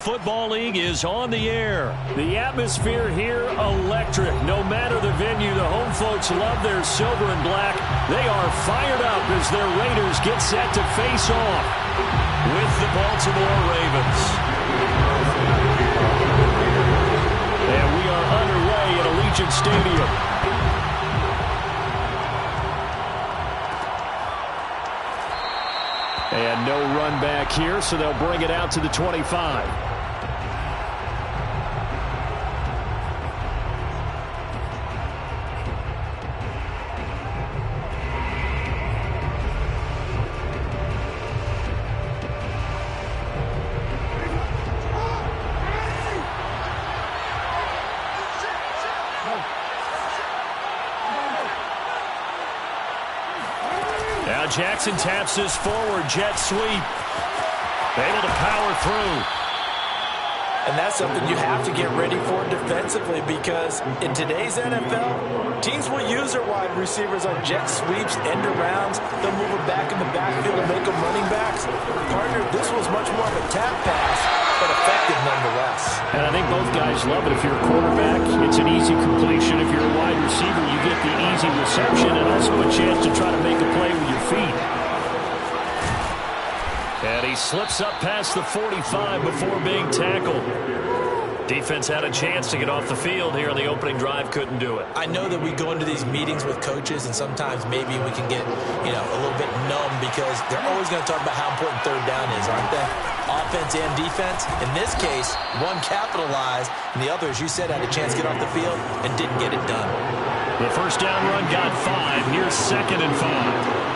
Football League is on the air. The atmosphere here, electric. No matter the venue, the home folks love their silver and black. They are fired up as their Raiders get set to face off with the Baltimore Ravens. And we are underway at Allegiant Stadium. And no run back here, so they'll bring it out to the 25. Now Jackson taps this forward jet sweep. Able to power through. And that's something you have to get ready for defensively, because in today's NFL, teams will use their wide receivers on jet sweeps, end arounds. They'll move them back in the backfield and make them running backs. Partner, this was much more of a tap pass, but effective nonetheless. And I think both guys love it. If you're a quarterback, it's an easy completion. If you're a wide receiver, you get the easy reception and also a chance to try to make a play with your feet. And he slips up past the 45 before being tackled. Defense had a chance to get off the field here on the opening drive, couldn't do it. I know that we go into these meetings with coaches, and sometimes maybe we can get, a little bit numb, because they're always going to talk about how important third down is, aren't they? Offense and defense. In this case, one capitalized, and the other, as you said, had a chance to get off the field and didn't get it done. The first down run got 5. Here's 2nd and 5.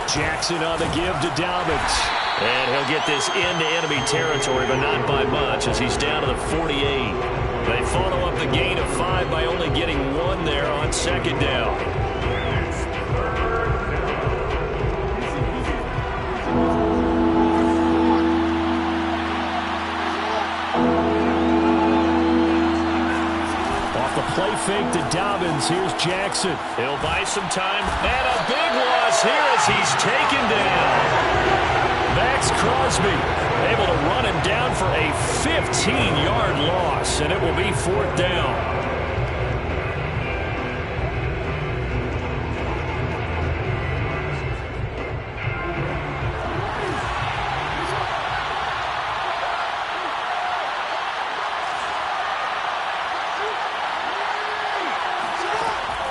Jackson on the give to Dobbins. And he'll get this into enemy territory, but not by much, as he's down to the 48. They follow up the gain of 5 by only getting 1 there on 2nd down. Off the play fake to Dobbins. Here's Jackson. He'll buy some time. And a big loss here as he's taken down. Max Crosby able to run him down for a 15-yard loss, and it will be 4th down.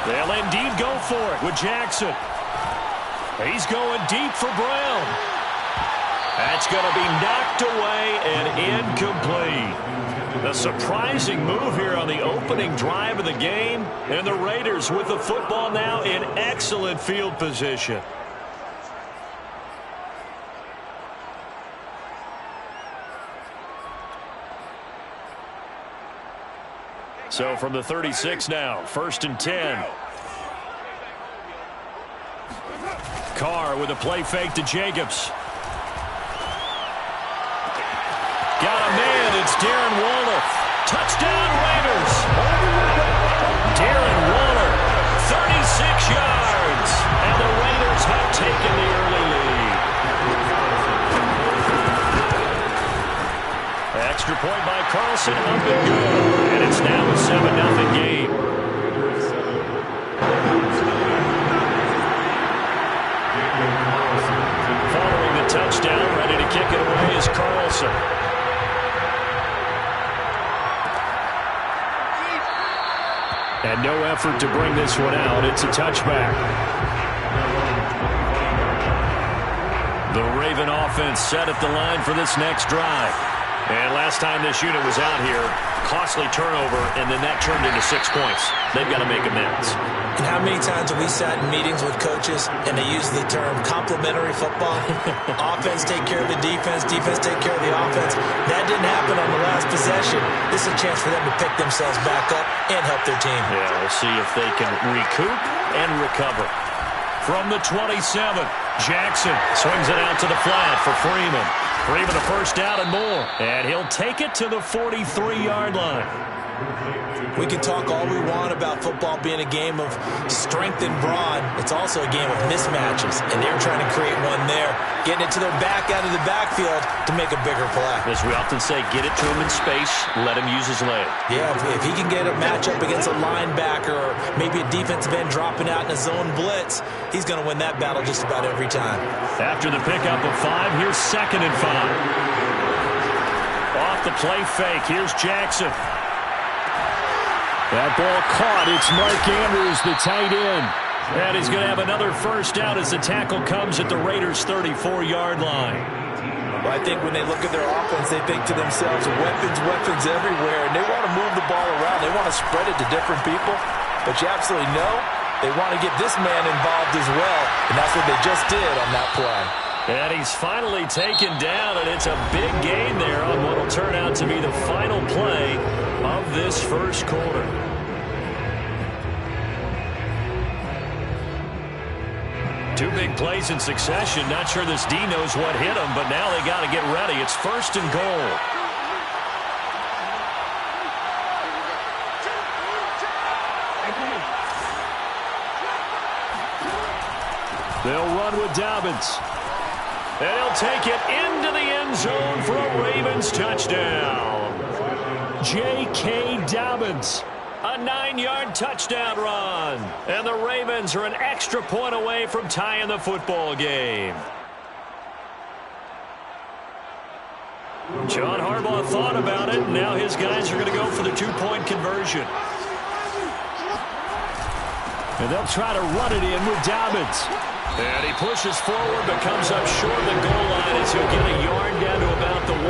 They'll indeed go for it with Jackson. He's going deep for Brown. That's going to be knocked away and incomplete. A surprising move here on the opening drive of the game. And the Raiders with the football now in excellent field position. So from the 36 now, 1st and 10. Carr with a play fake to Jacobs. Got a man, it's Darren Waller. Touchdown Raiders. Darren Waller, 36 yards. And the Raiders have taken the early lead. Extra point by Carlson, up and good. And it's now a 7-0 game. Following the touchdown, ready to kick it away is Carlson. And no effort to bring this one out. It's a touchback. The Raven offense set at the line for this next drive. And last time this unit was out here, costly turnover, and then that turned into 6 points. They've got to make amends. And how many times have we sat in meetings with coaches and they use the term complementary football? Offense take care of the defense, defense take care of the offense. That didn't happen on the last possession. This is a chance for them to pick themselves back up and help their team. Yeah, we'll see if they can recoup and recover. From the 27, Jackson swings it out to the flat for Freeman. for even a first down and more. And he'll take it to the 43-yard line. We can talk all we want about football being a game of strength and brawn. It's also a game of mismatches, and they're trying to create one there, getting it to their back out of the backfield to make a bigger play. As we often say, get it to him in space, let him use his leg. Yeah, if he can get a matchup against a linebacker or maybe a defensive end dropping out in a zone blitz, he's going to win that battle just about every time. After the pickup of 5, here's 2nd and 5. Off the play fake, here's Jackson. That ball caught. It's Mark Andrews, the tight end. And he's going to have another first down as the tackle comes at the Raiders' 34-yard line. Well, I think when they look at their offense, they think to themselves, weapons everywhere, and they want to move the ball around. They want to spread it to different people. But you absolutely know they want to get this man involved as well, and that's what they just did on that play. And he's finally taken down, and it's a big gain there on what will turn out to be the final play of this first quarter. Two big plays in succession. Not sure this D knows what hit him, but now they got to get ready. It's 1st and goal. They'll run with Dobbins. And he'll take it into the end zone for a Ravens touchdown. J.K. Dobbins, a 9-yard touchdown run. And the Ravens are an extra point away from tying the football game. John Harbaugh thought about it, and now his guys are going to go for the 2-point conversion. And they'll try to run it in with Dobbins. And he pushes forward, but comes up short of the goal line as he'll get a yard down to about the 1.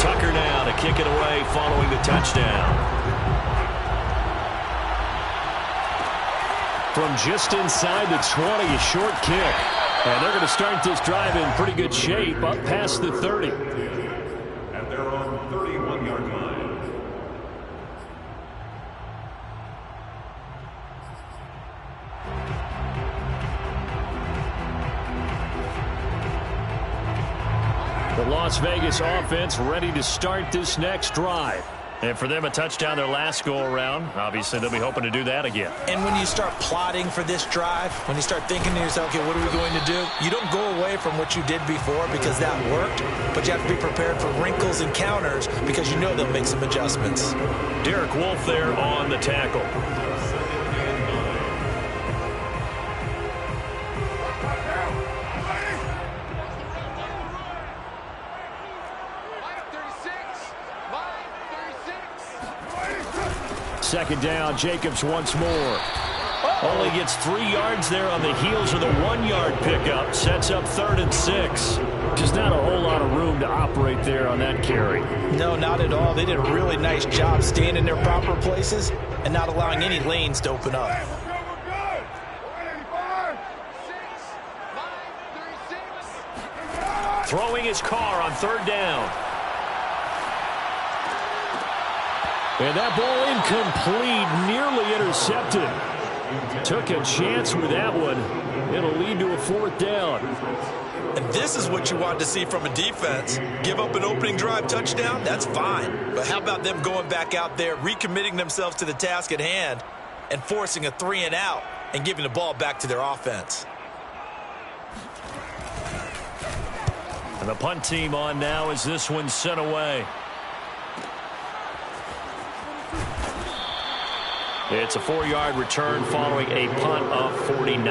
Tucker now to kick it away following the touchdown. From just inside the 20, a short kick. And they're going to start this drive in pretty good shape, up past the 30. At their own 31-yard line. The Las Vegas offense ready to start this next drive. And for them, a touchdown their last go-around. Obviously, they'll be hoping to do that again. And when you start plotting for this drive, when you start thinking to yourself, okay, what are we going to do? You don't go away from what you did before because that worked, but you have to be prepared for wrinkles and counters because you know they'll make some adjustments. Derek Wolfe there on the tackle. Second down, Jacobs once more. Only gets 3 yards there on the heels of the 1-yard pickup. Sets up 3rd and 6. Just not a whole lot of room to operate there on that carry. No, not at all. They did a really nice job staying in their proper places and not allowing any lanes to open up. Throwing his car on 3rd down. And that ball incomplete, nearly intercepted. Took a chance with that one. It'll lead to a 4th down. And this is what you want to see from a defense. Give up an opening drive touchdown, that's fine. But how about them going back out there, recommitting themselves to the task at hand, and forcing a 3-and-out and giving the ball back to their offense. And the punt team on now as this one's sent away. It's a 4-yard return following a punt of 49.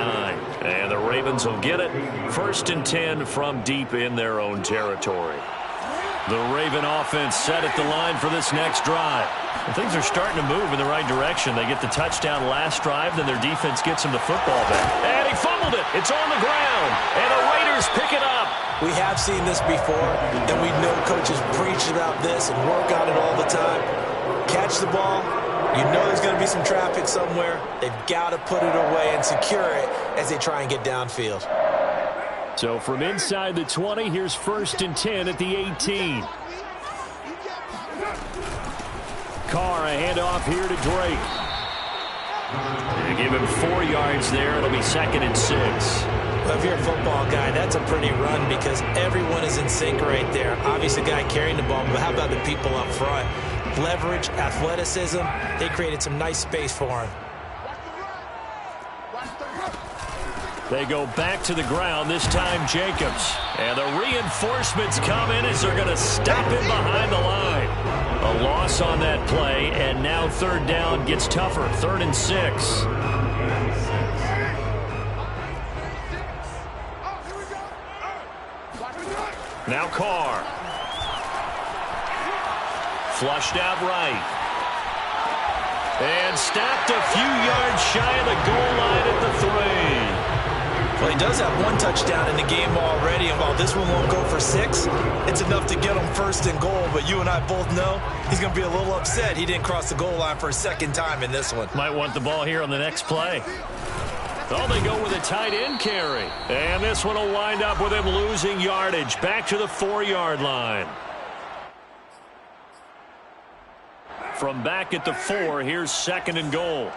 And the Ravens will get it. 1st and 10 from deep in their own territory. The Raven offense set at the line for this next drive. And things are starting to move in the right direction. They get the touchdown last drive, then their defense gets them the football back. And he fumbled it. It's on the ground. And the Raiders pick it up. We have seen this before, and we know coaches preach about this and work on it all the time. Catch the ball. You know there's going to be some traffic somewhere. They've got to put it away and secure it as they try and get downfield. So from inside the 20, here's 1st and 10 at the 18. Carr, a handoff here to Drake. They give him 4 yards there. It'll be 2nd and 6. Well, if you're a football guy, that's a pretty run because everyone is in sync right there. Obviously, the guy carrying the ball, but how about the people up front? Leverage, athleticism, they created some nice space for him. They go back to the ground, this time Jacobs. And the reinforcements come in as they're going to stop him behind the line. A loss on that play, and now 3rd down gets tougher, 3rd and 6. Now Carr. Flushed out right. And stopped a few yards shy of the goal line at the 3. Well, he does have 1 touchdown in the game already, and while this one won't go for 6, it's enough to get him 1st and goal. But you and I both know he's going to be a little upset he didn't cross the goal line for a 2nd time in this one. Might want the ball here on the next play. Oh, they go with a tight end carry. And this one will wind up with him losing yardage. Back to the 4-yard line. From back at the 4, here's 2nd and goal.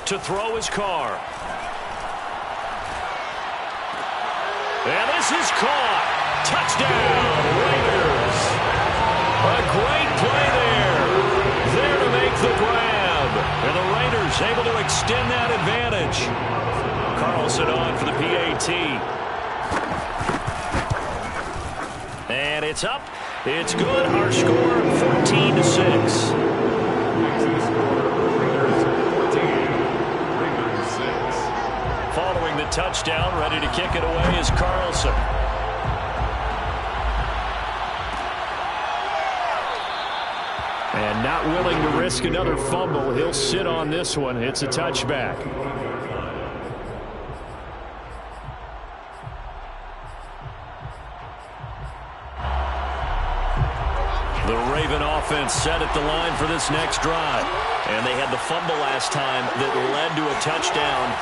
To throw his Carr. And this is caught. Touchdown, Raiders. A great play there. There to make the grab. And the Raiders able to extend that advantage. Carlson on for the PAT. And it's up. It's good. Our score, 14-6. Following the touchdown, ready to kick it away is Carlson. And not willing to risk another fumble. He'll sit on this one. It's a touchback. The Raven offense set at the line for this next drive. And they had the fumble last time that led to a touchdown.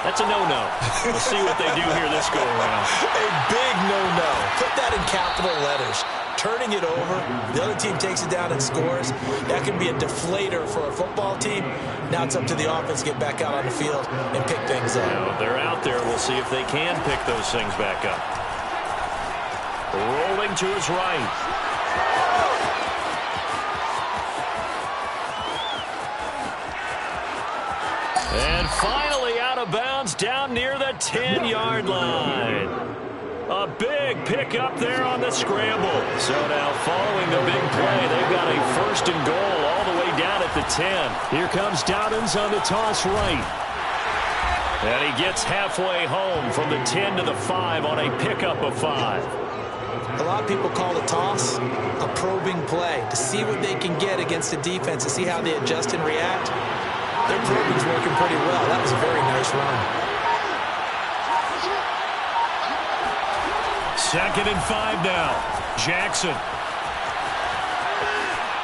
That's a no-no. We'll see what they do here this go-around. A big no-no. Put that in capital letters. Turning it over, the other team takes it down and scores. That can be a deflator for a football team. Now it's up to the offense to get back out on the field and pick things up. Now, if they're out there, we'll see if they can pick those things back up. Rolling to his right. And finally out of bounds down near the 10-yard line. A big pickup there on the scramble. So now following the big play, they've got a 1st and goal all the way down at the 10. Here comes Dobbins on the toss right. And he gets halfway home from the 10 to the 5 on a pickup of 5. A lot of people call the toss a probing play to see what they can get against the defense, to see how they adjust and react. Their probing's working pretty well. That was a very nice run. 2nd and 5 now. Jackson.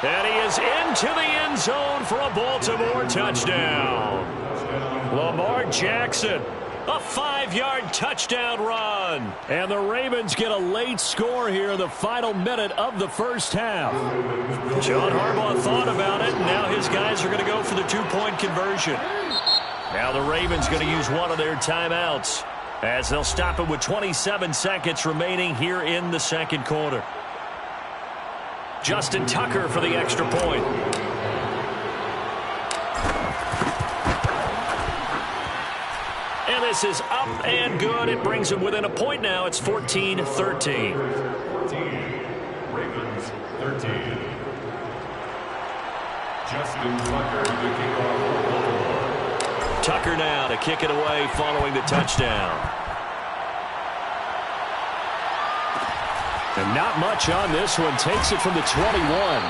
And he is into the end zone for a Baltimore touchdown. Lamar Jackson, a 5-yard touchdown run. And the Ravens get a late score here in the final minute of the first half. John Harbaugh thought about it, and now his guys are going to go for the 2-point conversion. Now the Ravens going to use one of their timeouts, as they'll stop it with 27 seconds remaining here in the second quarter. Justin Tucker for the extra point. And this is up and good. It brings him within a point now. It's 14-13. 14. Ravens 13. Justin Tucker to kick off. Tucker now to kick it away following the touchdown. And not much on this one. Takes it from the 21.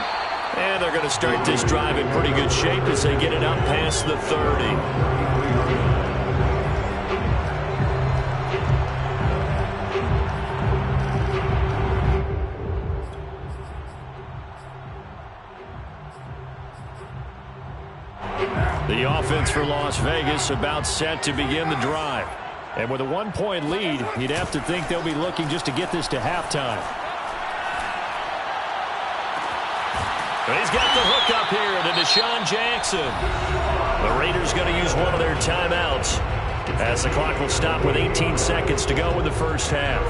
And they're going to start this drive in pretty good shape as they get it up past the 30. The offense for Las Vegas about set to begin the drive. And with a 1-point lead, you'd have to think they'll be looking just to get this to halftime. He's got the hook up here to Deshaun Jackson. The Raiders going to use one of their timeouts as the clock will stop with 18 seconds to go in the first half.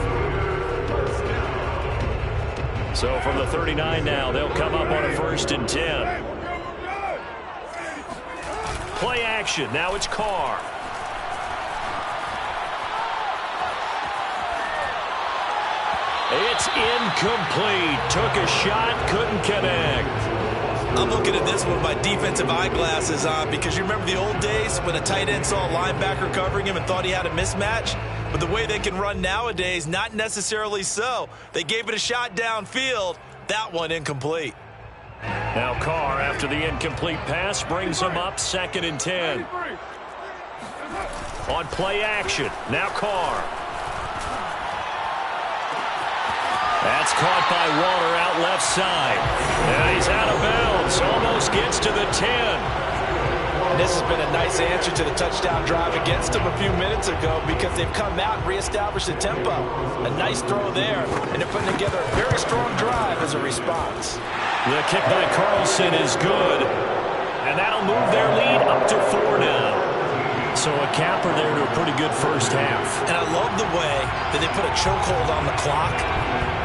So from the 39 now, they'll come up on a 1st and 10. Play action. Now it's Carr. It's incomplete. Took a shot, couldn't connect. I'm looking at this with my defensive eyeglasses on because you remember the old days when a tight end saw a linebacker covering him and thought he had a mismatch? But the way they can run nowadays, not necessarily so. They gave it a shot downfield. That one incomplete. Now Carr, after the incomplete pass, brings him up 2nd and 10. On play action, now Carr. That's caught by Waller out left side. And he's out of bounds. Almost gets to the 10. And this has been a nice answer to the touchdown drive against them a few minutes ago because they've come out and reestablished the tempo. A nice throw there, and they're putting together a very strong drive as a response. The kick by Carlson is good. And that'll move their lead up to 4 now. So a capper there to a pretty good first half. And I love the way that they put a chokehold on the clock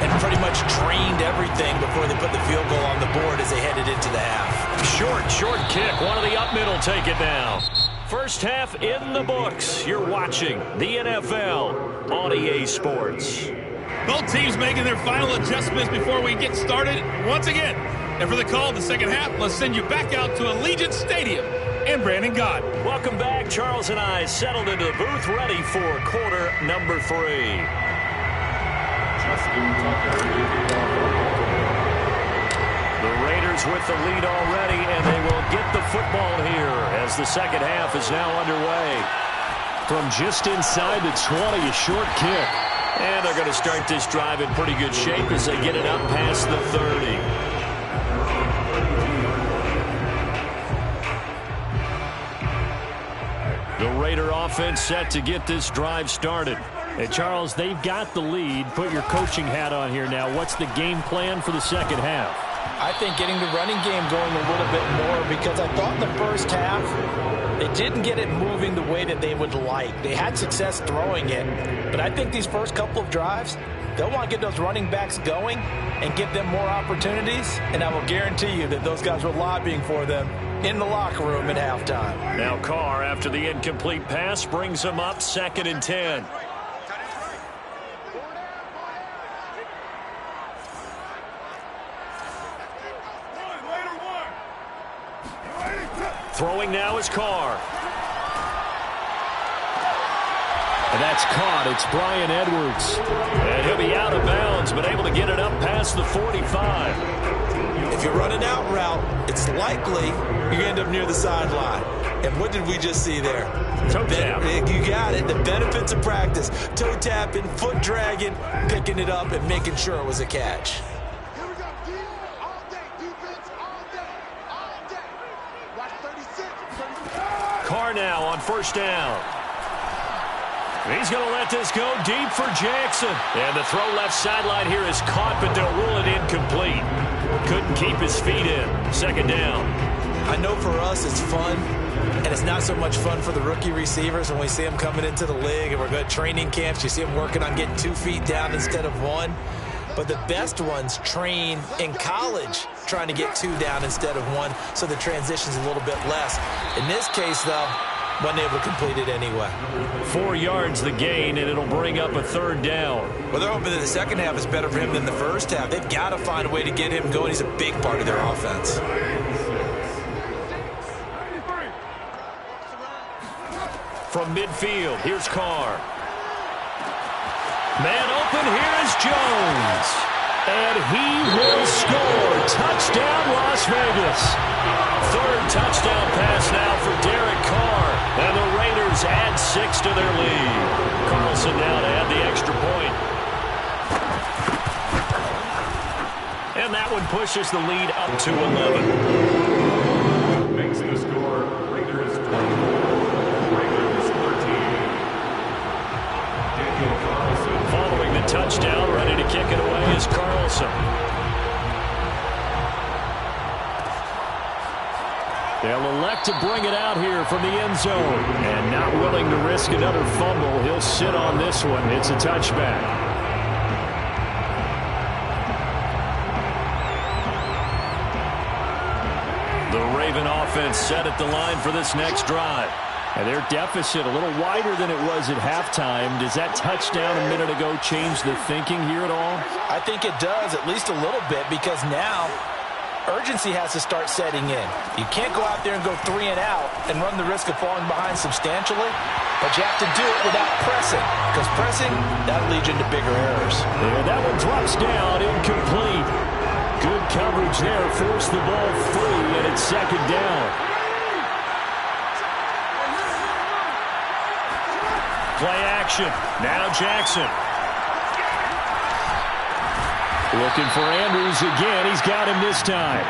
and pretty much drained everything before they put the field goal on the board as they headed into the half. Short kick. One of the up middle take it now. First half in the books. You're watching the NFL on EA Sports. Both teams making their final adjustments before we get started once again. And for the call of the second half, let's send you back out to Allegiant Stadium and Brandon Gott. Welcome back. Charles and I settled into the booth ready for quarter number 3. The Raiders with the lead already, and they will get the football here as the second half is now underway. From just inside the 20, a short kick. And they're going to start this drive in pretty good shape as they get it up past the 30. The Raider offense set to get this drive started. Hey, Charles, they've got the lead. Put your coaching hat on here now. What's the game plan for the second half? I think getting the running game going a little bit more because I thought in the first half they didn't get it moving the way that they would like. They had success throwing it, but I think these first couple of drives, they'll want to get those running backs going and give them more opportunities, and I will guarantee you that those guys were lobbying for them in the locker room at halftime. Now Carr, after the incomplete pass, brings them up 2nd and 10. Throwing now is Carr. And that's caught. It's Bryan Edwards. And he'll be out of bounds, but able to get it up past the 45. If you're running out route, it's likely you end up near the sideline. And what did we just see there? Toe tap. You got it. The benefits of practice. Toe tapping, foot dragging, picking it up, and making sure it was a catch. Carr now on first down. He's going to let this go deep for Jackson. And the throw left sideline here is caught, but they'll rule it incomplete. Couldn't keep his feet in. 2nd down. I know for us it's fun, and it's not so much fun for the rookie receivers when we see them coming into the league and we're going to training camps. You see them working on getting 2 feet down instead of 1. But the best ones train in college trying to get 2 down instead of 1, so the transition's a little bit less. In this case, though, wasn't able to complete it anyway. 4 yards the gain, and it'll bring up a 3rd down. Well, they're hoping that the second half is better for him than the first half. They've got to find a way to get him going. He's a big part of their offense. From midfield, here's Carr. Man open, here is Jones. And he will score. Touchdown, Las Vegas. 3rd touchdown pass now for Derek Carr. And the Raiders add 6 to their lead. Carlson now to add the extra point. And that one pushes the lead up to 11. Makes the score elect to bring it out here from the end zone. And not willing to risk another fumble. He'll sit on this one. It's a touchback. The Raven offense set at the line for this next drive. And their deficit a little wider than it was at halftime. Does that touchdown a minute ago change the thinking here at all? I think it does, at least a little bit, because now urgency has to start setting in. You can't go out there and go 3 and out and run the risk of falling behind substantially, but you have to do it without pressing, because pressing, that'll lead you into bigger errors. And that one drops down, incomplete. Good coverage there, forced the ball free, and it's second down. Play action. Now Jackson. Looking for Andrews again. He's got him this time.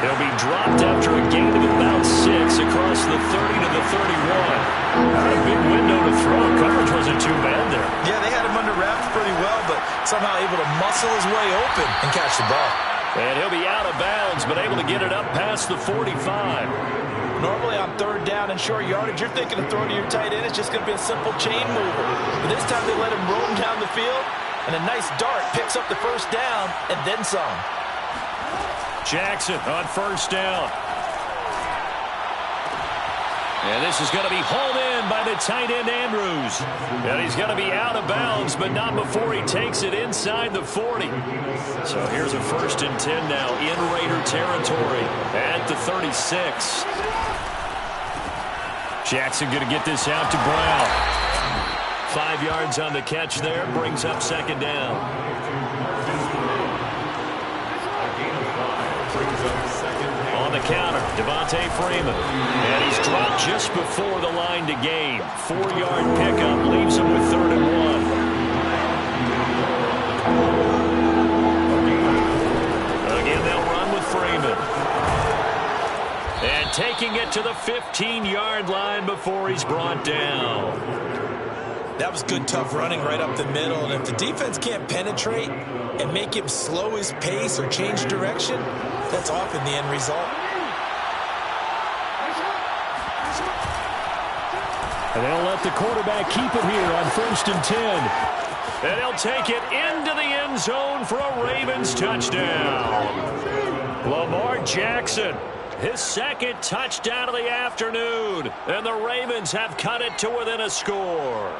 He'll be dropped after a gain of about 6 across the 30 to the 31. Not a big window to throw. Coverage wasn't too bad there. Yeah, they had him under wraps pretty well, but somehow able to muscle his way open and catch the ball. And he'll be out of bounds, but able to get it up past the 45. Normally on 3rd down and short yardage, you're thinking of throwing to your tight end. It's just going to be a simple chain mover. But this time they let him roam down the field, and a nice dart picks up the first down and then some. Jackson on first down. And this is going to be hauled in by the tight end Andrews. And he's going to be out of bounds, but not before he takes it inside the 40. So here's a 1st and 10 now in Raider territory at the 36. Jackson going to get this out to Brown. 5 yards on the catch there, brings up second down. On the counter, Devontae Freeman. And he's dropped just before the line to gain. 4-yard pickup leaves him with 3rd and 1. Again, they'll run with Freeman. And taking it to the 15-yard line before he's brought down. That was good, tough running right up the middle. And if the defense can't penetrate and make him slow his pace or change direction, that's often the end result. And they'll let the quarterback keep it here on 1st and 10. And he'll take it into the end zone for a Ravens touchdown. Lamar Jackson, his 2nd touchdown of the afternoon. And the Ravens have cut it to within a score.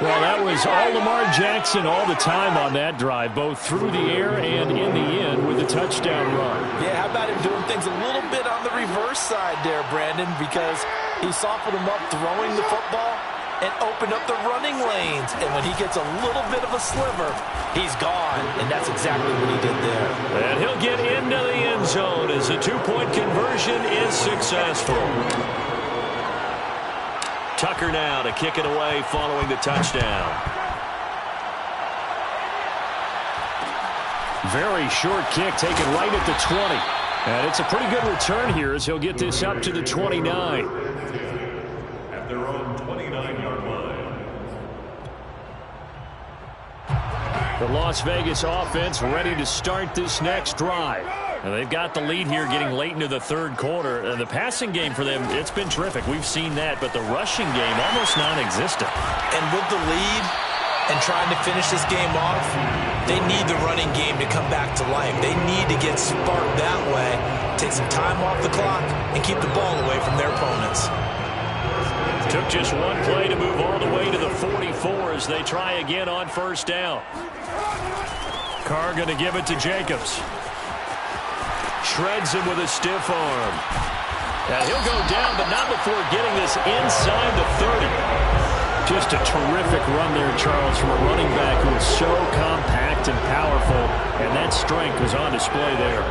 Well, that was all Lamar Jackson all the time on that drive, both through the air and in the end with a touchdown run. Yeah, how about him doing things a little bit on the reverse side there, Brandon, because he softened him up throwing the football and opened up the running lanes. And when he gets a little bit of a sliver, he's gone. And that's exactly what he did there. And he'll get into the end zone as the 2-point conversion is successful. Tucker now to kick it away following the touchdown. Very short kick taken right at the 20. And it's a pretty good return here as he'll get this up to the 29. At their own 29-yard line. The Las Vegas offense ready to start this next drive. And they've got the lead here getting late into the 3rd quarter. The passing game for them, it's been terrific. We've seen that, but the rushing game almost non-existent. And with the lead and trying to finish this game off, they need the running game to come back to life. They need to get sparked that way, take some time off the clock, and keep the ball away from their opponents. Took just one play to move all the way to the 44 as they try again on 1st down. Carr going to give it to Jacobs. Shreds him with a stiff arm. And he'll go down, but not before getting this inside the 30. Just a terrific run there, Charles, from a running back who is so compact and powerful, and that strength was on display there.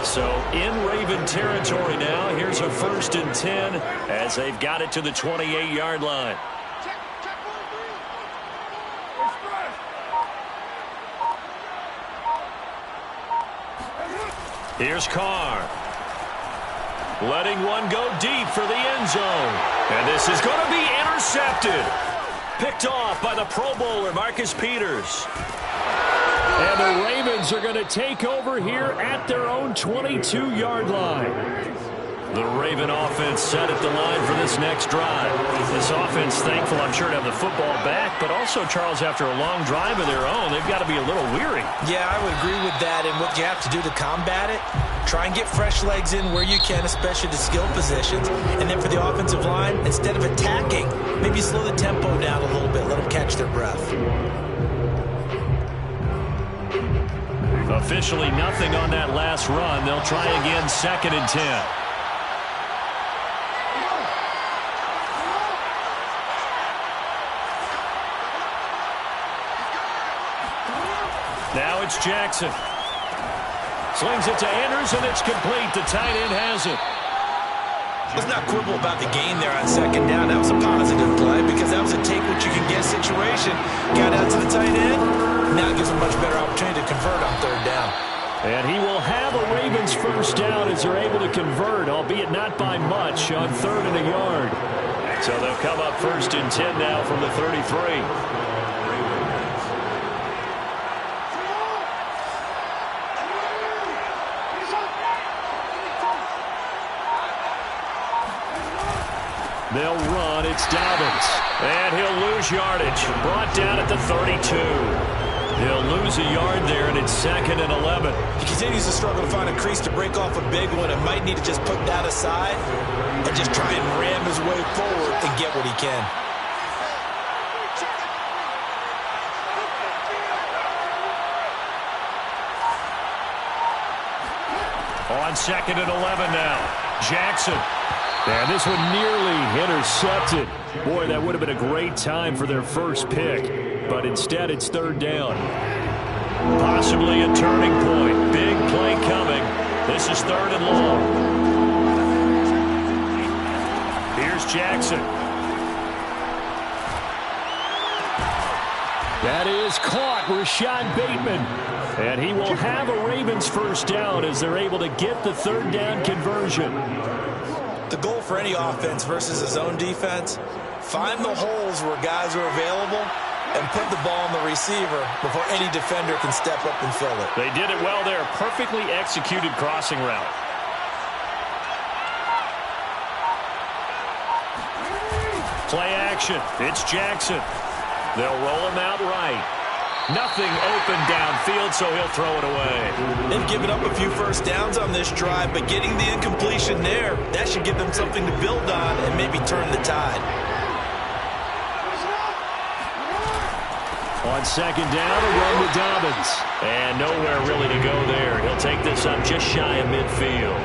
So in Raven territory now, here's a 1st and 10 as they've got it to the 28-yard line. Here's Carr. Letting one go deep for the end zone. And this is going to be intercepted. Picked off by the Pro Bowler, Marcus Peters. And the Ravens are going to take over here at their own 22-yard line. The Raven offense set at the line for this next drive. This offense, thankful, I'm sure, to have the football back, but also, Charles, after a long drive of their own, they've got to be a little weary. Yeah, I would agree with that, and what you have to do to combat it, try and get fresh legs in where you can, especially the skill positions. And then for the offensive line, instead of attacking, maybe slow the tempo down a little bit, let them catch their breath. Officially nothing on that last run. They'll try again, 2nd and 10. Now it's Jackson. Slings it to Andrews, and it's complete. The tight end has it. Let's not quibble about the gain there on 2nd down. That was a positive play because that was a take-what-you-can-get situation. Got out to the tight end. Now it gives him a much better opportunity to convert on 3rd down. And he will have a Ravens first down as they're able to convert, albeit not by much, on 3rd and a yard. So they'll come up 1st and 10 now from the 33. They'll run. It's Dobbins. And he'll lose yardage. Brought down at the 32. He'll lose a yard there, and it's 2nd and 11. He continues to struggle to find a crease to break off a big one and might need to just put that aside and just try and ram his way forward and get what he can. On 2nd and 11 now. Jackson. And this one nearly intercepted. Boy, that would have been a great time for their first pick. But instead, it's 3rd down. Possibly a turning point. Big play coming. This is 3rd and long. Here's Jackson. That is caught. Rashad Bateman. And he will have a Ravens first down as they're able to get the 3rd down conversion. The goal for any offense versus a zone defense, find the holes where guys are available and put the ball on the receiver before any defender can step up and fill it. They did it well there. Perfectly executed crossing route. Play action. It's Jackson. They'll roll him out right. Nothing open downfield, so he'll throw it away. They've given up a few first downs on this drive, but getting the incompletion there, that should give them something to build on and maybe turn the tide. On 2nd down, a run with Dobbins. And nowhere really to go there. He'll take this up just shy of midfield.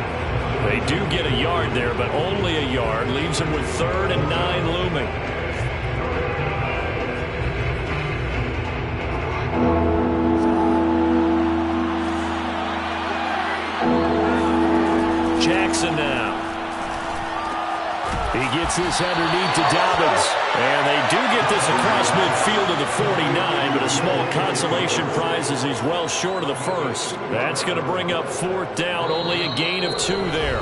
They do get a yard there, but only a yard. Leaves them with 3rd and 9 looming. Jackson now. He gets this underneath to Dobbins. And they do get this across midfield to the 49, but a small consolation prize as he's well short of the first. That's going to bring up 4th down, only a gain of 2 there.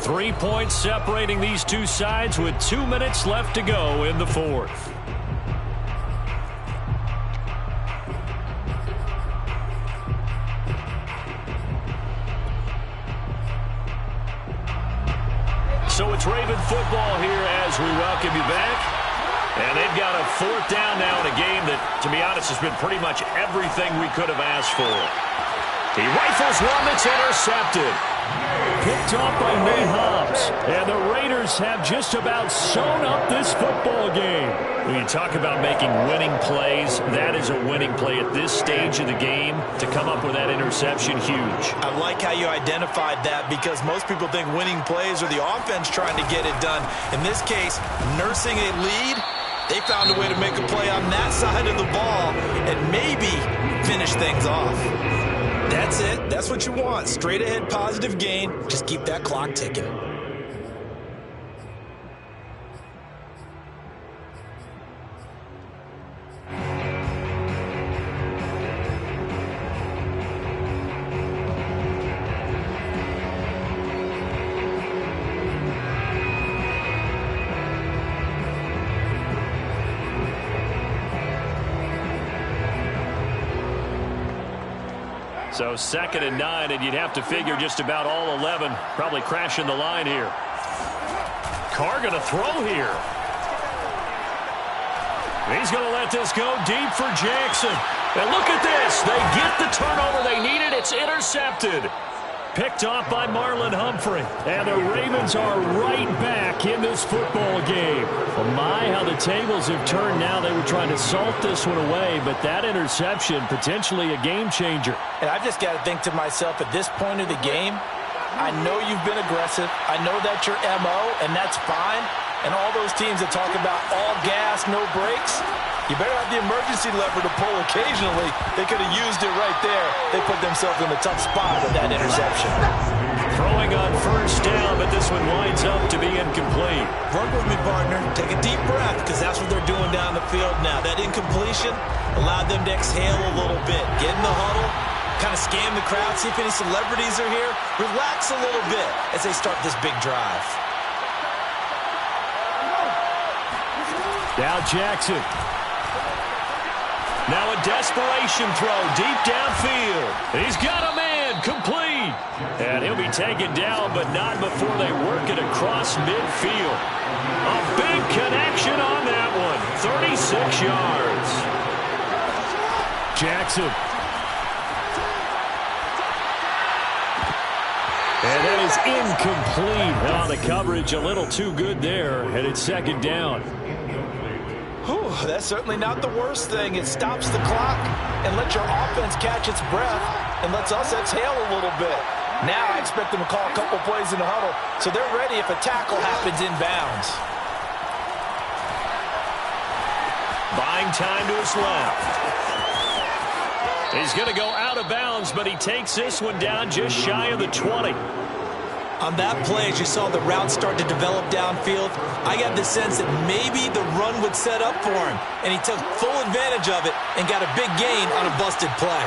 3 points separating these two sides with 2 minutes left to go in the 4th. So it's Raven football here as we welcome you back. And they've got a 4th down now in a game that, to be honest, has been pretty much everything we could have asked for. He rifles one that's intercepted. Picked off by Nate Hobbs. And the Raiders have just about sewn up this football game. When you talk about making winning plays, that is a winning play at this stage of the game. To come up with that interception, huge. I like how you identified that because most people think winning plays are the offense trying to get it done. In this case, nursing a lead, they found a way to make a play on that side of the ball and maybe finish things off. That's it. That's what you want. Straight ahead positive gain. Just keep that clock ticking. So 2nd and 9, and you'd have to figure just about all 11 probably crashing the line here. Carr going to throw here. He's going to let this go deep for Jackson. And look at this. They get the turnover they needed. It's intercepted. Picked off by Marlon Humphrey. And the Ravens are right back in this football game. Well, my, how the tables have turned now. They were trying to salt this one away, but that interception, potentially a game changer. And I've just got to think to myself, at this point of the game, I know you've been aggressive. I know that's your MO, and that's fine. And all those teams that talk about all gas, no brakes, you better have the emergency lever to pull occasionally. They could have used it right there. They put themselves in a tough spot with that interception. Throwing on first down, but this one winds up to be incomplete. Work with me, partner. Take a deep breath, because that's what they're doing down the field now. That incompletion allowed them to exhale a little bit. Get in the huddle, kind of scan the crowd, see if any celebrities are here. Relax a little bit as they start this big drive. Now Jackson. Now a desperation throw deep downfield. He's got a man complete. And he'll be taken down, but not before they work it across midfield. A big connection on that one. 36 yards. Jackson. And that is incomplete. Oh, the coverage a little too good there, and it's second down. Whew, that's certainly not the worst thing. It stops the clock and lets your offense catch its breath and lets us exhale a little bit. Now I expect them to call a couple plays in the huddle, so they're ready if a tackle happens inbounds. Buying time to his left. He's going to go out of bounds, but he takes this one down just shy of the 20. On that play, as you saw the route start to develop downfield, I got the sense that maybe the run would set up for him, and he took full advantage of it and got a big gain on a busted play.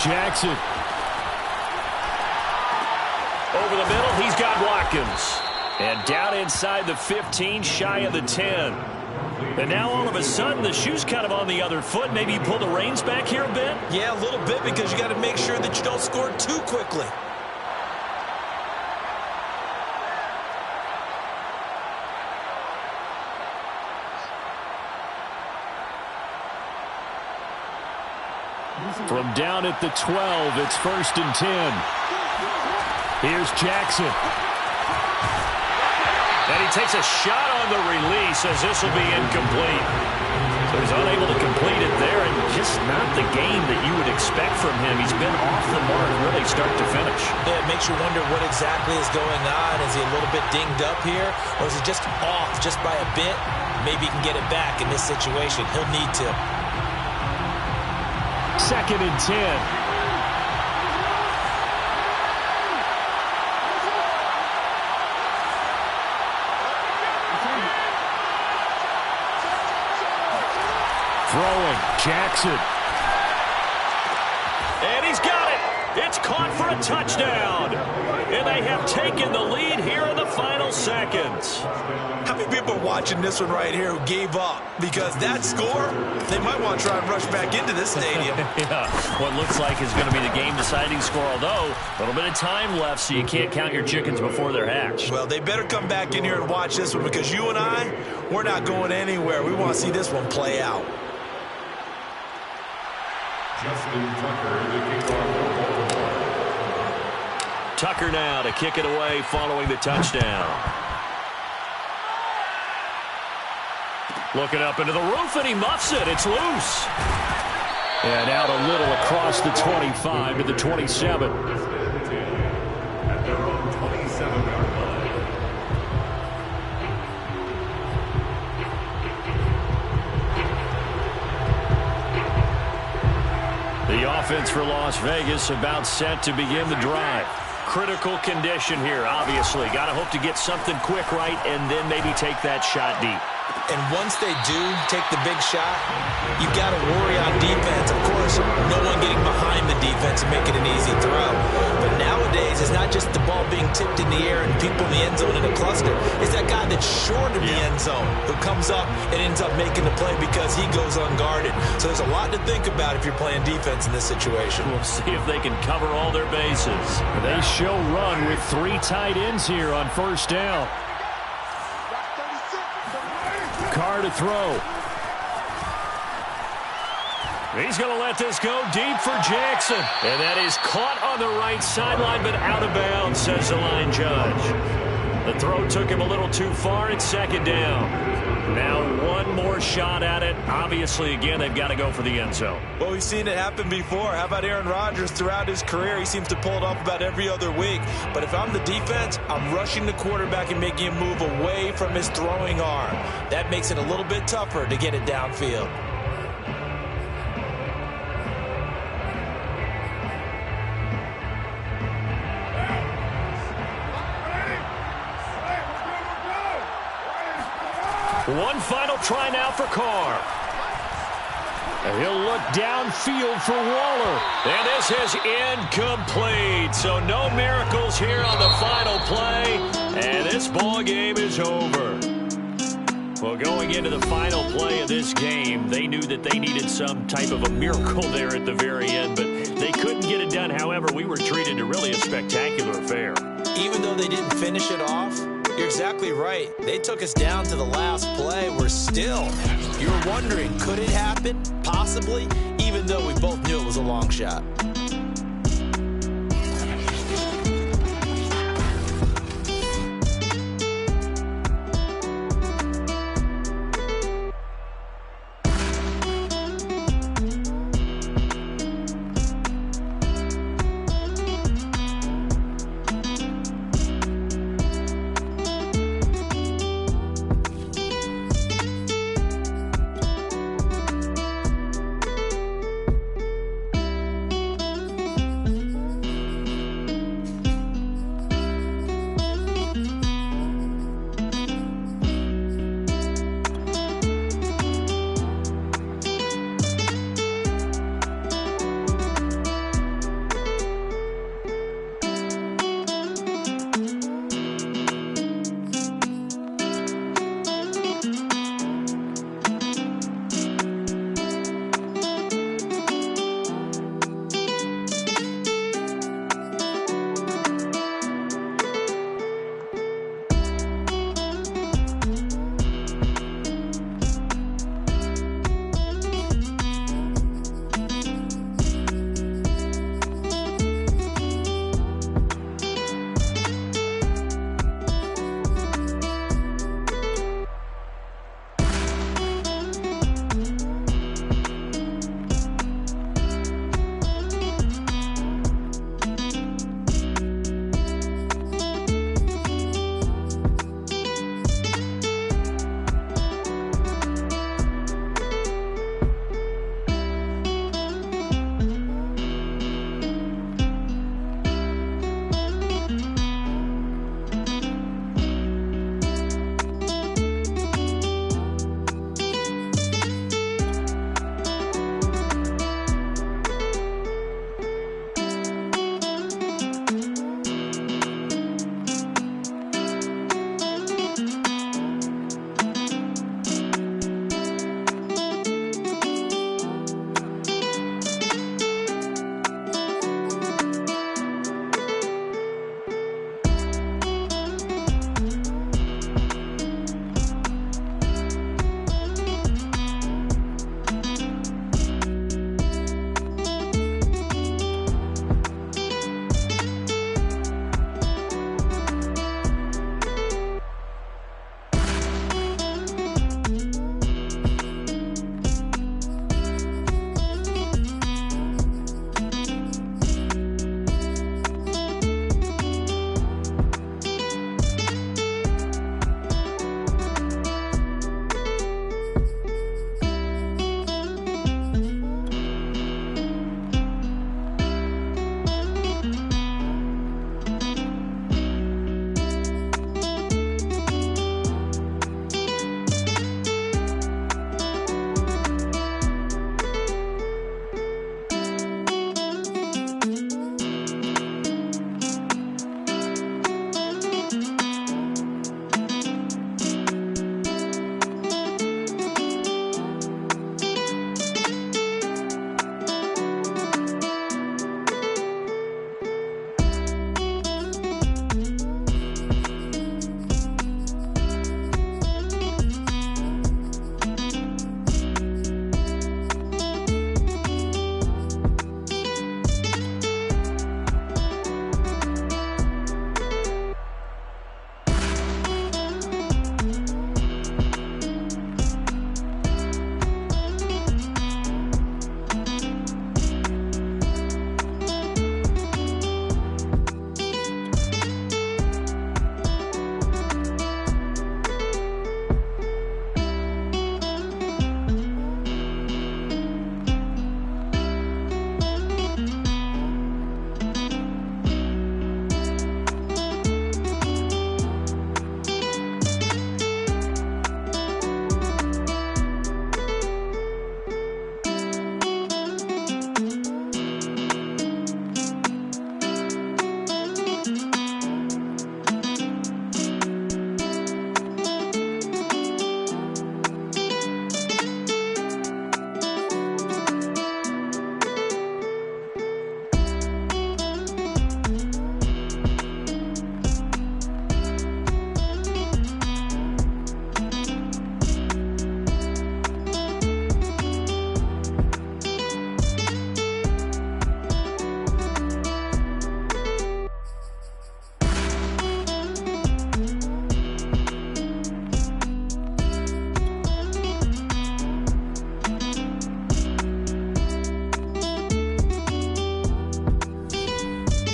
Jackson. Over the middle, he's got Watkins. And down inside the 15, shy of the 10. And now all of a sudden the shoe's kind of on the other foot. Maybe you pull the reins back here a bit? Yeah, a little bit, because you got to make sure that you don't score too quickly. From down at the 12, it's 1st and 10. Here's Jackson. And he takes a shot on the release as this will be incomplete. So he's unable to complete it there, and just not the game that you would expect from him. He's been off the mark really start to finish. Yeah, it makes you wonder what exactly is going on. Is he a little bit dinged up here, or is he just off just by a bit? Maybe he can get it back in this situation. He'll need to. 2nd and 10. Throwing, Jackson. And he's got it. It's caught for a touchdown. And they have taken the lead here in the final seconds. How many people are watching this one right here who gave up? Because that score, they might want to try and rush back into this stadium. Yeah, what looks like is going to be the game-deciding score, although a little bit of time left, so you can't count your chickens before they're hatched. Well, they better come back in here and watch this one, because you and I, we're not going anywhere. We want to see this one play out. Tucker now to kick it away following the touchdown. Looking up into the roof, and he muffs it. It's loose. And out a little across the 25 to the 27. At their own 27-yard line. The offense for Las Vegas about set to begin the drive. Critical condition here, obviously. Got to hope to get something quick right and then maybe take that shot deep. And once they do take the big shot, you've got to worry on defense. Of course, no one getting behind the defense and making an easy throw. But nowadays, it's not just the ball being tipped in the air and people in the end zone in a cluster. It's that guy that's short of the end zone who comes up and ends up making the play because he goes unguarded. So there's a lot to think about if you're playing defense in this situation. We'll see if they can cover all their bases. They show run with 3 tight ends here on first down. Carr to throw. He's going to let this go deep for Jackson. And that is caught on the right sideline, but out of bounds, says the line judge. The throw took him a little too far. It's second down. Now one more shot at it. Obviously, again, they've got to go for the end zone. Well, we've seen it happen before. How about Aaron Rodgers throughout his career? He seems to pull it off about every other week. But if I'm the defense, I'm rushing the quarterback and making him move away from his throwing arm. That makes it a little bit tougher to get it downfield. One final try now for Carr. And he'll look downfield for Waller. And this is incomplete. So no miracles here on the final play. And this ball game is over. Well, going into the final play of this game, they knew that they needed some type of a miracle there at the very end, but they couldn't get it done. However, we were treated to really a spectacular affair. Even though they didn't finish it off, you're exactly right. They took us down to the last play. We're still, you're wondering, could it happen? Possibly, even though we both knew it was a long shot.